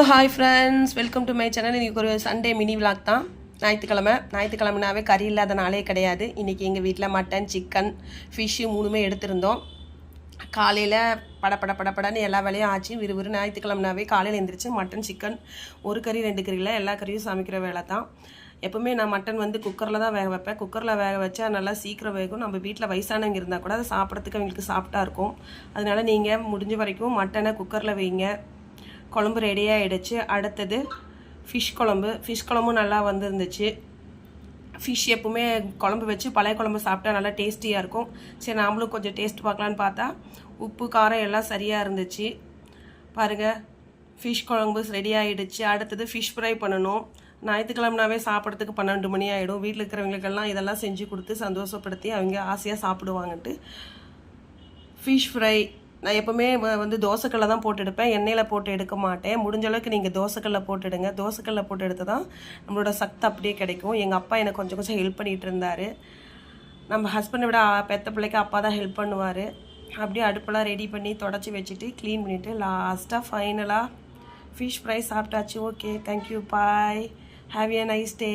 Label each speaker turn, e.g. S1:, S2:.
S1: Hi friends, welcome to my channel. இன்றைக்கி ஒரு Sunday mini vlog தான். ஞாயிற்றுக்கிழமைனாவே கறி இல்லாத நாளே கிடையாது. இன்றைக்கி எங்கள் வீட்டில் மட்டன், சிக்கன், ஃபிஷ்ஷு மூணுமே எடுத்திருந்தோம். காலையில் படப்படன்னு எல்லா வேலையும் ஆச்சு. விறுவிறு ஞாயிற்றுக்கிழமைனாவே காலையில் எழுந்திரிச்சு மட்டன், சிக்கன், ஒரு கறி 2 கறியில் எல்லா கறியும் சமைக்கிற வேலை தான். எப்போவுமே நான் மட்டன் குக்கரில் தான் வேக வைப்பேன். குக்கரில் வேக வச்சா நல்லா சீக்கிரம் வேகும். நம்ம வீட்டில் வயசானவங்க இருந்தால் கூட அதை சாப்பிட்றதுக்கு அவங்களுக்கு சாஃப்டாக இருக்கும். அதனால் நீங்கள் முடிஞ்ச வரைக்கும் மட்டனை குக்கரில் வைங்க. குழம்பு ரெடியாகிடுச்சு. அடுத்தது ஃபிஷ் குழம்பும் நல்லா வந்துருந்துச்சு. ஃபிஷ் எப்பவுமே குழம்பு வச்சு பழைய குழம்பு சாப்பிட்டா நல்லா டேஸ்டியாக இருக்கும். சரி, நாமளும் கொஞ்சம் டேஸ்ட் பார்க்கலான்னு பார்த்தா உப்பு காரம் எல்லாம் சரியாக இருந்துச்சு. பாருங்கள், ஃபிஷ் குழம்பு ரெடி ஆகிடுச்சு. அடுத்தது ஃபிஷ் ஃப்ரை பண்ணணும். ஞாயிற்றுக்கிழமைனாவே சாப்பிட்றதுக்கு 12 மணி ஆகிடும். வீட்டில் இருக்கிறவங்களுக்கெல்லாம் இதெல்லாம் செஞ்சு கொடுத்து சந்தோஷப்படுத்தி அவங்க ஆசையாக சாப்பிடுவாங்கன்ட்டு ஃபிஷ் ஃப்ரை நான் எப்போவுமே தோசைக்கல்ல தான் போட்டு எடுப்பேன். எண்ணெயில் போட்டு எடுக்க மாட்டேன். முடிஞ்ச அளவுக்கு நீங்கள் தோசைக்கல்ல போட்டு எடுங்க. தோசைக்கல்ல போட்டு எடுத்து தான் நம்மளோட சத்து அப்படியே கிடைக்கும். எங்கள் அப்பா எனக்கு கொஞ்சம் ஹெல்ப் பண்ணிகிட்டு இருந்தார். நம்ம ஹஸ்பண்டை விட பெத்த பிள்ளைக்கு அப்பா தான் ஹெல்ப் பண்ணுவார். அப்படியே அடுப்பெல்லாம் ரெடி பண்ணி தொடச்சி வச்சுட்டு க்ளீன் பண்ணிவிட்டு லாஸ்ட்டாக ஃபைனலாக ஃபிஷ் ஃப்ரை சாப்பிட்டாச்சு. Okay, thank you, bye, have a nice day.